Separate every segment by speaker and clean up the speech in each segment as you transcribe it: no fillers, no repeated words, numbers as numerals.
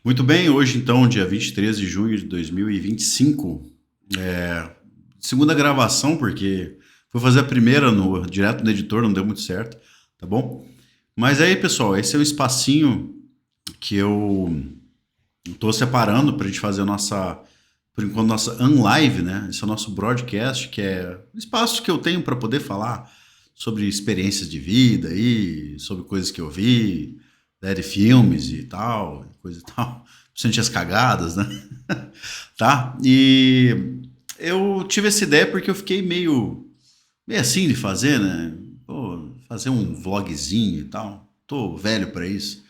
Speaker 1: Muito bem, hoje então, dia 23 de junho de 2025, segunda gravação, porque fui fazer a primeira direto no editor, não deu muito certo, tá bom? Mas aí, pessoal, esse é o espacinho que eu tô separando pra gente fazer por enquanto, nossa unlive, né? Esse é o nosso broadcast, que é um espaço que eu tenho para poder falar sobre experiências de vida e sobre coisas que eu vi, né, de filmes e tal, coisa e tal, principalmente as cagadas, né? Tá? E eu tive essa ideia porque eu fiquei meio assim de fazer, né? Pô, fazer um vlogzinho e tal. Tô velho pra isso.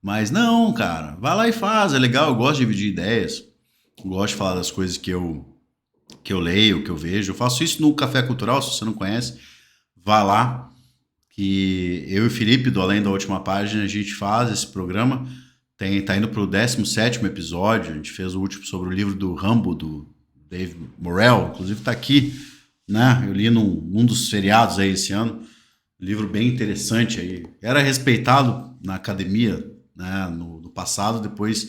Speaker 1: Mas não, cara, vai lá e faz, é legal, eu gosto de dividir ideias, eu gosto de falar das coisas que eu leio, que eu vejo. Eu faço isso no Café Cultural, se você não conhece, vá lá, que eu e o Felipe, do Além da Última Página, a gente faz esse programa. Tá indo pro 17º episódio, a gente fez o último sobre o livro do Rambo, do Dave Morrell, inclusive tá aqui, né? Eu li num dos feriados aí esse ano, um livro bem interessante aí. Era respeitado na academia, né, no passado, depois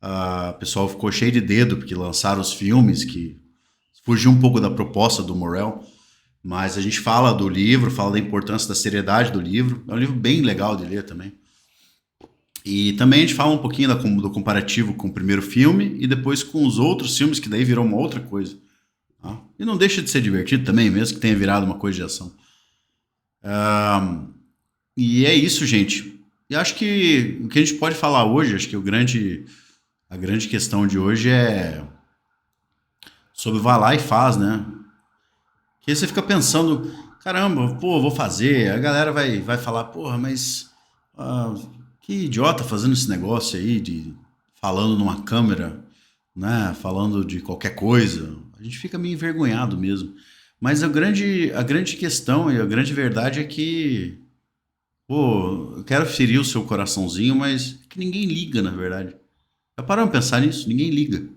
Speaker 1: o pessoal ficou cheio de dedo, porque lançaram os filmes que fugiu um pouco da proposta do Morrell, mas a gente fala do livro, fala da importância da seriedade do livro. É um livro bem legal de ler também. E também a gente fala um pouquinho do comparativo com o primeiro filme e depois com os outros filmes, que daí virou uma outra coisa. Tá? E não deixa de ser divertido também, mesmo que tenha virado uma coisa de ação. E é isso, gente. E acho que o que a gente pode falar hoje, acho que a grande questão de hoje é sobre vai lá e faz, né? Que aí você fica pensando, caramba, pô, vou fazer. A galera vai falar, porra, mas ah, que idiota fazendo esse negócio aí de falando numa câmera, né? Falando de qualquer coisa. A gente fica meio envergonhado mesmo. Mas a grande questão e a grande verdade é que, pô, eu quero ferir o seu coraçãozinho, mas é que ninguém liga, na verdade. Já pararam pra pensar nisso? Ninguém liga.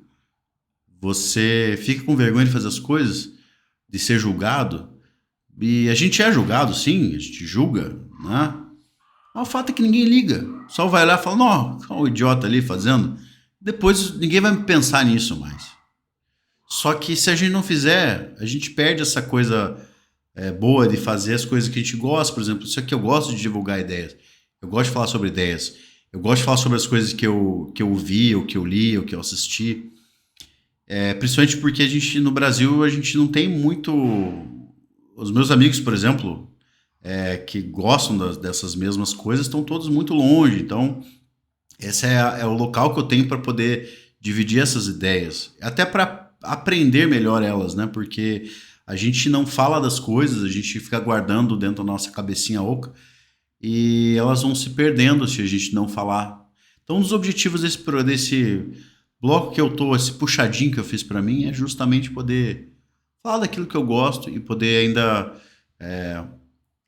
Speaker 1: Você fica com vergonha de fazer as coisas, de ser julgado, e a gente é julgado, sim, a gente julga, né? Mas o fato é que ninguém liga. Só vai lá e fala, não, olha o idiota ali fazendo. Depois ninguém vai pensar nisso mais. Só que se a gente não fizer, a gente perde essa coisa boa de fazer as coisas que a gente gosta. Por exemplo, isso aqui eu gosto de divulgar ideias. Eu gosto de falar sobre ideias. Eu gosto de falar sobre as coisas que eu vi, ou que eu li, ou que eu assisti. Principalmente porque no Brasil, a gente não tem muito. Os meus amigos, por exemplo, que gostam dessas mesmas coisas, estão todos muito longe. Então, esse é o local que eu tenho para poder dividir essas ideias. Até para aprender melhor elas, né? Porque a gente não fala das coisas, a gente fica guardando dentro da nossa cabecinha oca e elas vão se perdendo se a gente não falar. Então, um dos objetivos desse bloco que eu tô, esse puxadinho que eu fiz para mim, é justamente poder falar daquilo que eu gosto e poder ainda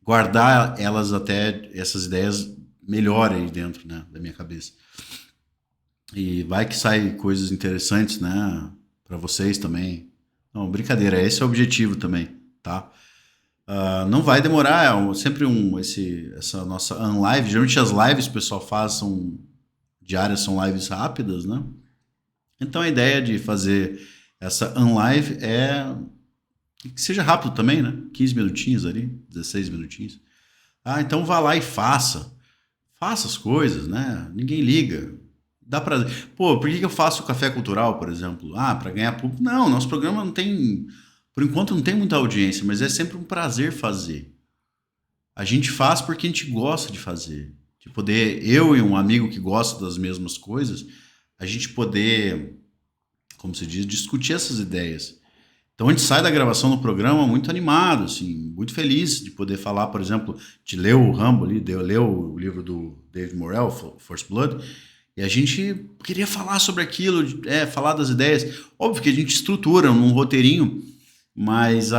Speaker 1: guardar elas até essas ideias melhor aí dentro, né, da minha cabeça. E vai que sai coisas interessantes, né, para vocês também. Não, brincadeira, esse é o objetivo também, tá? Não vai demorar, sempre essa nossa unlive. Geralmente as lives que o pessoal faz diárias, são lives rápidas, né? Então a ideia de fazer essa unlive é que seja rápido também, né? 15 minutinhos ali, 16 minutinhos. Então vá lá e faça. Faça as coisas, né? Ninguém liga. Dá pra. Pô, por que eu faço o café cultural, por exemplo? Para ganhar público. Não, nosso programa não tem. Por enquanto não tem muita audiência, mas é sempre um prazer fazer. A gente faz porque a gente gosta de fazer. De poder, eu e um amigo que gosta das mesmas coisas, a gente poder, como se diz, discutir essas ideias. Então a gente sai da gravação do programa muito animado, assim, muito feliz de poder falar, por exemplo, de ler o Rambo ali, de ler o livro do Dave Morrell, First Blood, e a gente queria falar sobre aquilo, falar das ideias. Óbvio que a gente estrutura num roteirinho, mas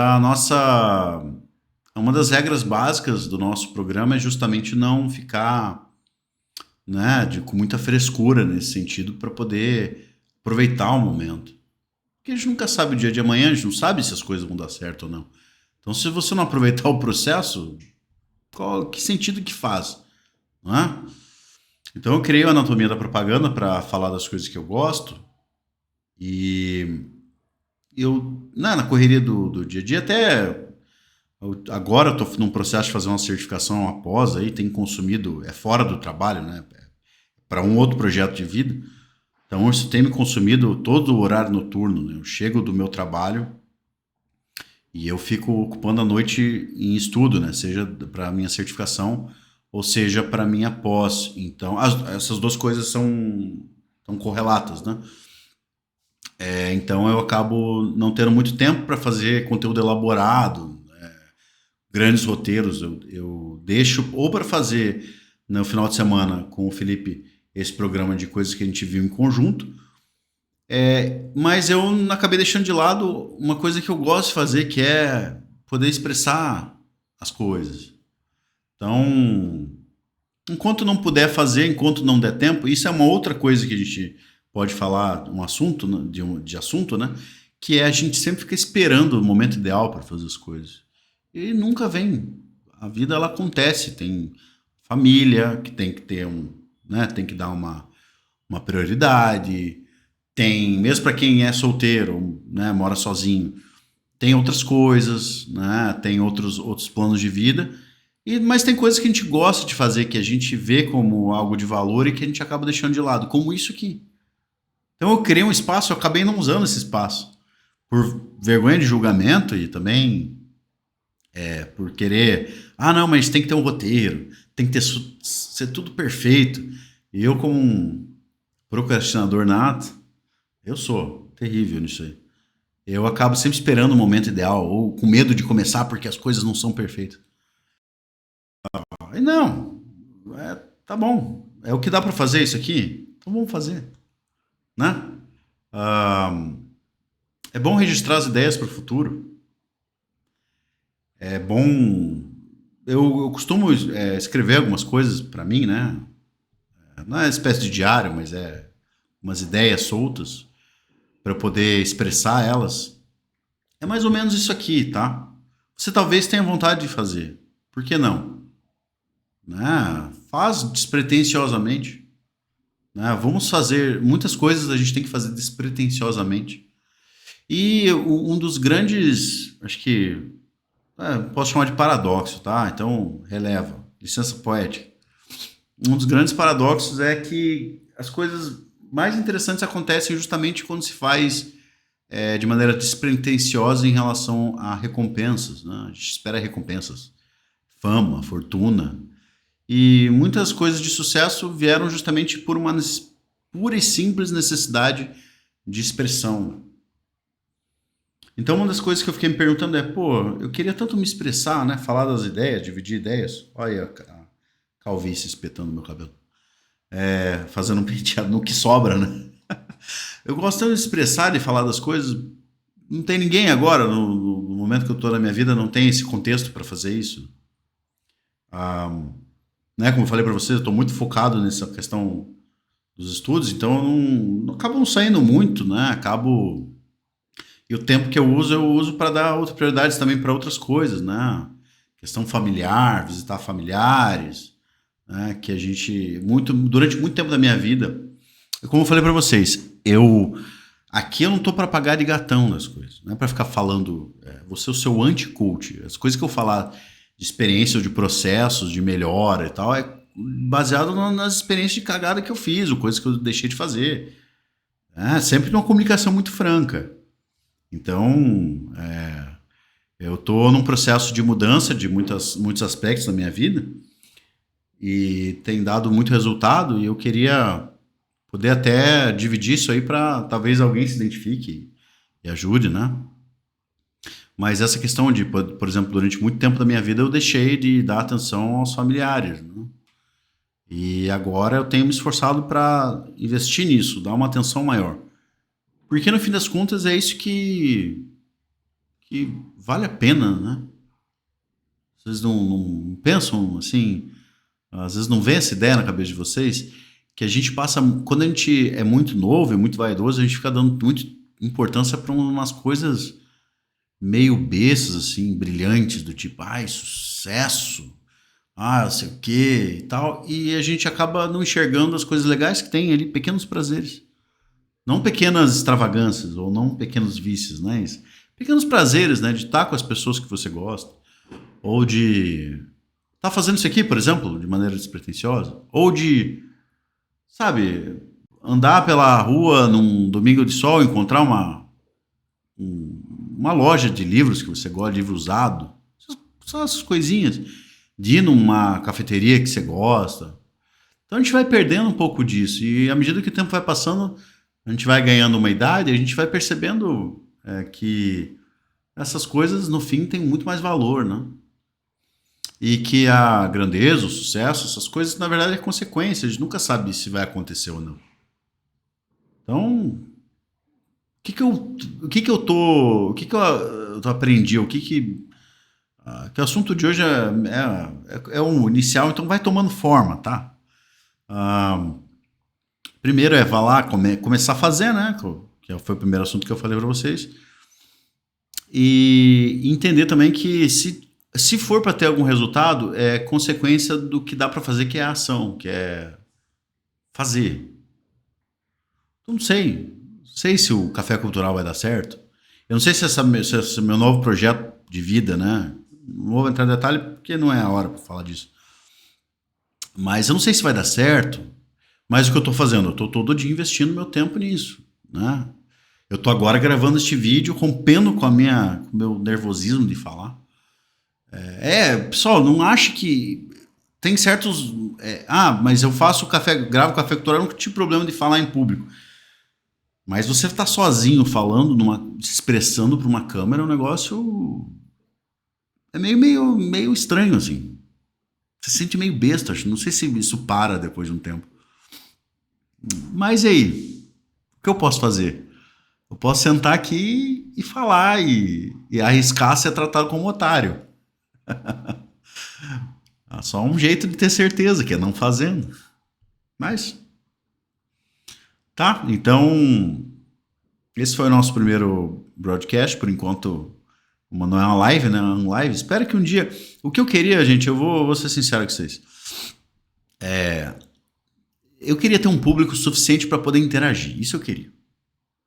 Speaker 1: uma das regras básicas do nosso programa é justamente não ficar, né, com muita frescura nesse sentido para poder aproveitar o momento. Porque a gente nunca sabe o dia de amanhã, a gente não sabe se as coisas vão dar certo ou não. Então, se você não aproveitar o processo, que sentido que faz? Não é? Então eu criei a Anatomia da Propaganda para falar das coisas que eu gosto e eu, na correria do dia a dia, até agora eu estou num processo de fazer uma certificação após, aí tem consumido, é fora do trabalho, né? Para um outro projeto de vida. Então isso tem me consumido todo o horário noturno, né? Eu chego do meu trabalho e eu fico ocupando a noite em estudo, né? Seja para minha certificação ou seja para minha pós. Então essas duas coisas são correlatas, né? Então eu acabo não tendo muito tempo para fazer conteúdo elaborado, grandes roteiros. Eu deixo ou para fazer no final de semana com o Felipe esse programa de coisas que a gente viu em conjunto. Mas eu acabei deixando de lado uma coisa que eu gosto de fazer, que é poder expressar as coisas. Então, enquanto não puder fazer, enquanto não der tempo, isso é uma outra coisa que a gente pode falar, um assunto, né, de assunto, né? Que é a gente sempre fica esperando o momento ideal para fazer as coisas. E nunca vem. A vida ela acontece, tem família que tem que ter né, tem que dar uma prioridade, tem, mesmo para quem é solteiro, né, mora sozinho, tem outras coisas, né, tem outros planos de vida. Mas tem coisas que a gente gosta de fazer, que a gente vê como algo de valor e que a gente acaba deixando de lado, como isso aqui. Então eu criei um espaço, eu acabei não usando esse espaço. Por vergonha de julgamento e também por querer. Ah, não, mas tem que ter um roteiro, tem que ser tudo perfeito. E eu, como um procrastinador nato, eu sou terrível nisso aí. Eu acabo sempre esperando o momento ideal, ou com medo de começar porque as coisas não são perfeitas. Aí não, tá bom, é o que dá para fazer isso aqui, então vamos fazer, né? Ah, é bom registrar as ideias para o futuro. É bom. Eu costumo escrever algumas coisas para mim, né? Não é uma espécie de diário, mas é umas ideias soltas para eu poder expressar elas. É mais ou menos isso aqui, tá? Você talvez tenha vontade de fazer. Por que não? Né? Faz despretensiosamente. Né? Vamos fazer. Muitas coisas a gente tem que fazer despretensiosamente. E um dos grandes. Acho que. Posso chamar de paradoxo, tá? Então, releva. Licença poética. Um dos grandes paradoxos é que as coisas mais interessantes acontecem justamente quando se faz de maneira despretensiosa em relação a recompensas. Né? A gente espera recompensas, fama, fortuna. E muitas coisas de sucesso vieram justamente por uma pura e simples necessidade de expressão. Então, uma das coisas que eu fiquei me perguntando é, pô, eu queria tanto me expressar, né? Falar das ideias, dividir ideias. Olha a calvície espetando no meu cabelo. Fazendo um penteado no que sobra, né? Eu gosto tanto de expressar e falar das coisas. Não tem ninguém agora, no momento que eu estou na minha vida, não tem esse contexto para fazer isso. Ah, né, como eu falei para vocês, eu estou muito focado nessa questão dos estudos, então eu não acabo não saindo muito, né? Acabo. E o tempo que eu uso para dar outras prioridades também para outras coisas, né? Questão familiar, visitar familiares, né? Que a gente durante muito tempo da minha vida, como eu falei para vocês, aqui eu não tô para pagar de gatão nas coisas, não é para ficar falando, você é o seu anti-coach. As coisas que eu falar de experiência ou de processos, de melhora e tal, é baseado nas experiências de cagada que eu fiz, ou coisas que eu deixei de fazer. Sempre numa comunicação muito franca. Então, eu estou num processo de mudança de muitos aspectos da minha vida e tem dado muito resultado e eu queria poder até dividir isso aí para talvez alguém se identifique e ajude, né? Mas essa questão de, por exemplo, durante muito tempo da minha vida eu deixei de dar atenção aos familiares, né? E agora eu tenho me esforçado para investir nisso, dar uma atenção maior. Porque no fim das contas é isso que vale a pena, né? Vocês não pensam assim, às vezes não vem essa ideia na cabeça de vocês, que a gente passa, quando a gente é muito novo e muito vaidoso, a gente fica dando muita importância para umas coisas meio bestas, assim, brilhantes, do tipo, ai, sucesso, eu sei o quê e tal, e a gente acaba não enxergando as coisas legais que tem ali, pequenos prazeres. Não pequenas extravagâncias ou não pequenos vícios, né? Pequenos prazeres, né? De estar com as pessoas que você gosta. Ou de estar fazendo isso aqui, por exemplo, de maneira despretensiosa. Ou de, sabe, andar pela rua num domingo de sol, encontrar uma loja de livros que você gosta, livro usado. Só essas coisinhas. De ir numa cafeteria que você gosta. Então a gente vai perdendo um pouco disso. E à medida que o tempo vai passando, a gente vai ganhando uma idade, a gente vai percebendo que essas coisas, no fim, têm muito mais valor, né? E que a grandeza, o sucesso, essas coisas, na verdade, é consequência. A gente nunca sabe se vai acontecer ou não. Então, o que que eu aprendi? Que o assunto de hoje é um inicial, então vai tomando forma, tá? Ah, primeiro vai lá começar a fazer, né? Que foi o primeiro assunto que eu falei para vocês. E entender também que se for para ter algum resultado, é consequência do que dá para fazer, que é a ação, que é fazer. Eu não sei se o café cultural vai dar certo. Eu não sei se esse meu novo projeto de vida, né? Não vou entrar em detalhe porque não é a hora para falar disso. Mas eu não sei se vai dar certo. Mas o que eu estou fazendo? Eu estou todo dia investindo meu tempo nisso, né? Eu estou agora gravando este vídeo, rompendo com o meu nervosismo de falar. Pessoal, não ache que tem certos. Mas eu faço gravo café cultural, eu não tive problema de falar em público. Mas você tá sozinho falando, se expressando para uma câmera, é um negócio. É meio estranho, assim. Você se sente meio besta, acho. Não sei se isso para depois de um tempo. Mas e aí? O que eu posso fazer? Eu posso sentar aqui e falar e arriscar ser tratado como otário. Só um jeito de ter certeza, que é não fazendo. Mas, tá, então, esse foi o nosso primeiro broadcast, por enquanto, não é uma live, né, é uma live. Espero que um dia, o que eu queria, gente, eu vou ser sincero com vocês, eu queria ter um público suficiente para poder interagir, isso eu queria.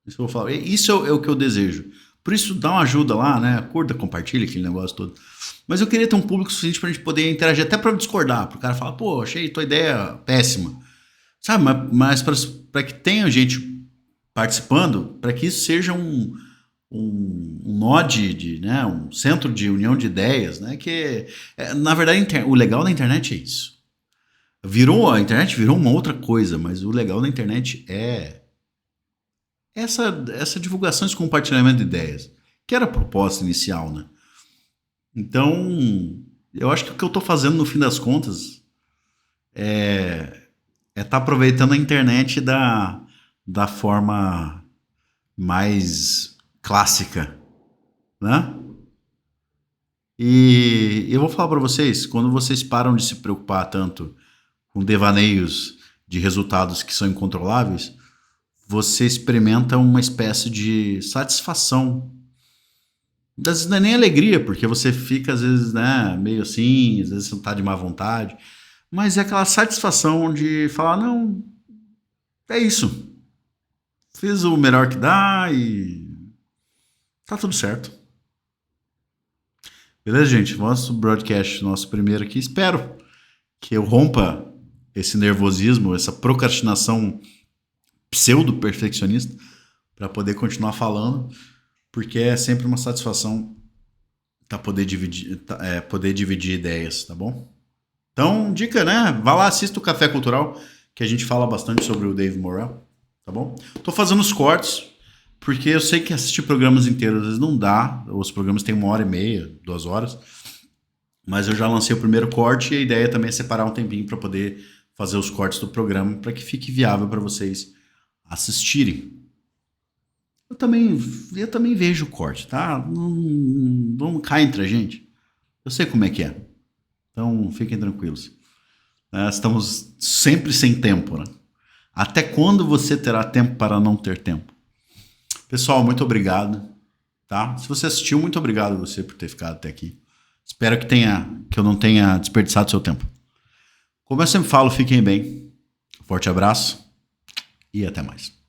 Speaker 1: Isso eu vou falar, isso é o que eu desejo. Por isso, dá uma ajuda lá, né? Curta, compartilha aquele negócio todo. Mas eu queria ter um público suficiente pra gente poder interagir, até pra discordar. Pro cara falar, pô, achei tua ideia péssima. Sabe, mas pra que tenha gente participando, pra que isso seja um nó né? Um centro de união de ideias, né? Na verdade, o legal da internet é isso. A internet virou uma outra coisa, mas o legal da internet é essa divulgação, esse compartilhamento de ideias, que era a proposta inicial, né? Então, eu acho que o que eu estou fazendo no fim das contas é estar aproveitando a internet da forma mais clássica, né? E eu vou falar para vocês, quando vocês param de se preocupar tanto com devaneios de resultados que são incontroláveis, você experimenta uma espécie de satisfação. Às vezes não é nem alegria, porque você fica, às vezes, né, meio assim, às vezes você não tá de má vontade, mas é aquela satisfação de falar, não, é isso. Fiz o melhor que dá e tá tudo certo. Beleza, gente? Nosso broadcast, nosso primeiro aqui. Espero que eu rompa esse nervosismo, essa procrastinação pseudo-perfeccionista, para poder continuar falando, porque é sempre uma satisfação poder dividir ideias, tá bom? Então, dica, né? Vá lá, assista o Café Cultural, que a gente fala bastante sobre o Dave Morrell, tá bom? Tô fazendo os cortes, porque eu sei que assistir programas inteiros às vezes não dá, os programas têm 1h30, 2 horas, mas eu já lancei o primeiro corte e a ideia também é separar um tempinho para poder fazer os cortes do programa, para que fique viável para vocês assistirem. Eu também vejo o corte, tá? Não cai entre a gente. Eu sei como é que é. Então, fiquem tranquilos. Estamos sempre sem tempo, né? Até quando você terá tempo para não ter tempo? Pessoal, muito obrigado, tá? Se você assistiu, muito obrigado você por ter ficado até aqui. Espero que eu não tenha desperdiçado seu tempo. Como eu sempre falo, fiquem bem. Forte abraço e até mais.